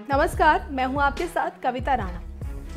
नमस्कार, मैं हूं आपके साथ कविता राणा।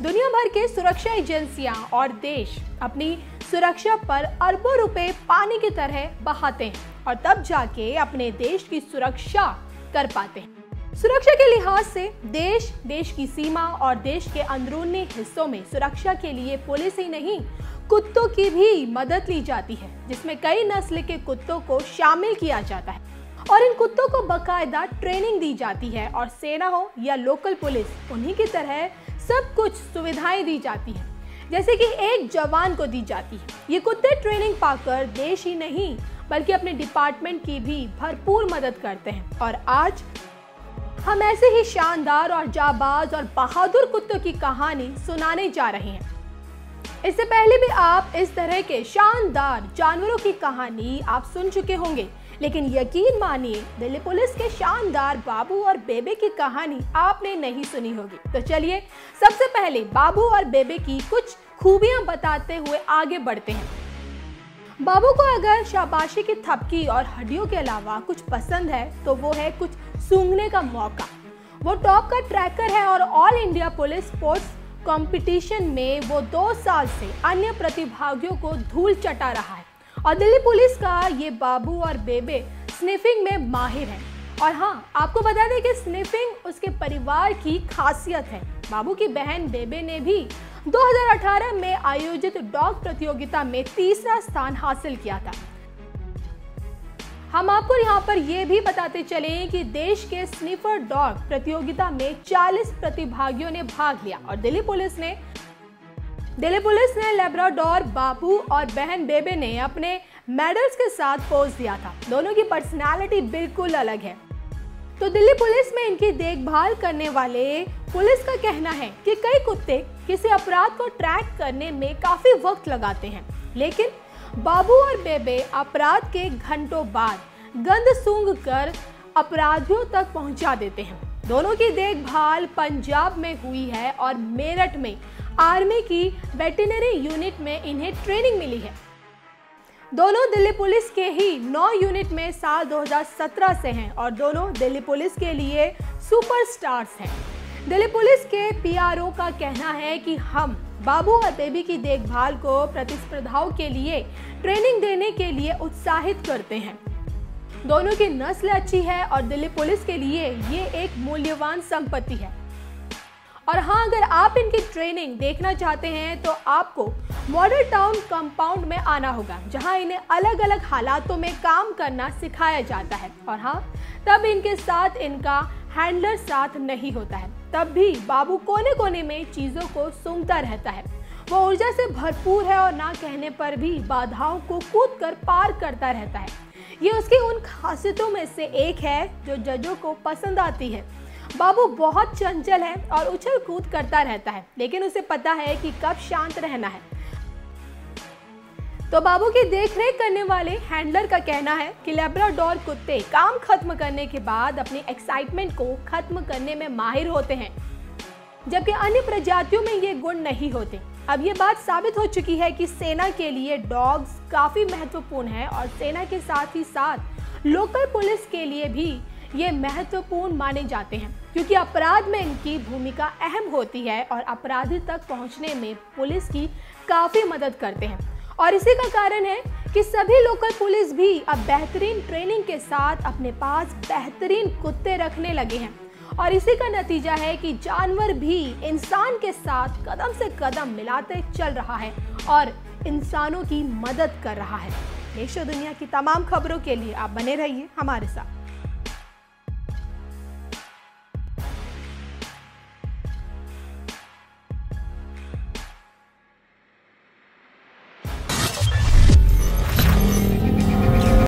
दुनिया भर के सुरक्षा एजेंसियां और देश अपनी सुरक्षा पर अरबों रुपए पानी की तरह बहाते हैं और तब जाके अपने देश की सुरक्षा कर पाते हैं। सुरक्षा के लिहाज से देश की सीमा और देश के अंदरूनी हिस्सों में सुरक्षा के लिए पुलिस ही नहीं, कुत्तों की भी मदद ली जाती है, जिसमें कई नस्ल के कुत्तों को शामिल किया जाता है और इन कुत्तों को बकायदा ट्रेनिंग दी जाती है और सेना हो या लोकल पुलिस, उन्हीं की तरह सब कुछ सुविधाएं दी जाती हैं, जैसे कि एक जवान को दी जाती है। ये कुत्ते ट्रेनिंग पाकर देश ही नहीं बल्कि अपने डिपार्टमेंट की भी भरपूर मदद करते हैं और आज हम ऐसे ही शानदार और जाबाज और बहादुर कुत्तों की कहानी सुनाने जा रहे हैं। इससे पहले भी आप इस तरह के शानदार जानवरों की कहानी आप सुन चुके होंगे, लेकिन यकीन मानिए दिल्ली पुलिस के शानदार बाबू और बेबे की कहानी आपने नहीं सुनी होगी। तो चलिए सबसे पहले बाबू और बेबे की कुछ खूबियां बताते हुए आगे बढ़ते हैं। बाबू को अगर शाबाशी की थपकी और हड्डियों के अलावा कुछ पसंद है तो वो है कुछ सूंघने का मौका। वो टॉप का ट्रैकर है और all India police sports competition में वो 2 साल से अन्य प्रतिभागियों को धूल चटा रहा है और दिल्ली पुलिस का ये बाबू और बेबे स्निफिंग में माहिर है। और हाँ, आपको बता दें कि स्निफिंग उसके परिवार की खासियत है। बाबू की बहन बेबे ने भी 2018 में आयोजित डॉग प्रतियोगिता में 3रा स्थान हासिल किया था। हम आपको यहाँ पर यह भी बताते चलें कि देश के स्निफर डॉग प्रतियोगिता में 40 प्रतिभागियों ने भाग लिया और दिल्ली पुलिस ने लैब्राडोर बाबू और बहन बेबे ने अपने मेडल्स के साथ पोज दिया था। दोनों की पर्सनालिटी बिल्कुल अलग है। तो दिल्ली पुलिस में इनकी देखभाल करने वाले पुलिस का कहना है कि कई कुत्ते किसी अपराध को ट्रैक करने में काफी वक्त लगाते हैं, लेकिन बाबू और बेबे अपराध के घंटों बाद गंध सूंघ कर अपराधियों तक पहुंचा देते हैं। दोनों की देखभाल पंजाब में हुई है और मेरठ में आर्मी की वेटरनरी यूनिट में इन्हें ट्रेनिंग मिली है। दोनों दिल्ली पुलिस के ही 9 यूनिट में साल 2017 से हैं और दोनों दिल्ली पुलिस के लिए सुपरस्टार्स हैं। दिल्ली पुलिस के पीआरओ का कहना है कि हम बाबू और बेबी की देखभाल को प्रतिस्पर्धाओं के लिए ट्रेनिंग देने के लिए उत्साहित करते हैं। दोनों की नस्ल अच्छी है और दिल्ली पुलिस के लिए ये एक मूल्यवान संपत्ति है। और हाँ, अगर आप इनकी ट्रेनिंग देखना चाहते हैं तो आपको मॉडल टाउन कंपाउंड में आना होगा, जहां इन्हें अलग अलग हालातों में काम करना सिखाया जाता है। और हाँ, तब इनके साथ इनका हैंडलर साथ नहीं होता है, तब भी बाबू कोने कोने में चीजों को सूंघता रहता है। वो ऊर्जा से भरपूर है और ना कहने पर भी बाधाओं को कूद कर पार करता रहता है। ये उसकी उन खासियतों में से एक है जो जजों को पसंद आती है। बाबू बहुत चंचल है और उछल कूद करता रहता है, लेकिन उसे पता है कि कब शांत रहना है। तो बाबू की देखरेख करने वाले हैंडलर का कहना है कि लैब्राडोर कुत्ते काम खत्म करने के बाद अपनी एक्साइटमेंट को खत्म करने में माहिर होते हैं, जबकि अन्य प्रजातियों में ये गुण नहीं होते। अब ये बात साबित हो चुकी है कि सेना के लिए डॉग्स काफी महत्वपूर्ण है और सेना के साथ ही साथ लोकल पुलिस के लिए भी ये महत्वपूर्ण माने जाते हैं, क्योंकि अपराध में इनकी भूमिका अहम होती है और अपराधी तक पहुंचने में पुलिस की काफी मदद करते हैं। और इसी का कारण है कि सभी लोकल पुलिस भी अब बेहतरीन ट्रेनिंग के साथ अपने पास बेहतरीन कुत्ते रखने लगे हैं और इसी का नतीजा है कि जानवर भी इंसान के साथ कदम से कदम मिलाते चल रहा है और इंसानों की मदद कर रहा है। देश और दुनिया की तमाम खबरों के लिए आप बने रहिए हमारे साथ।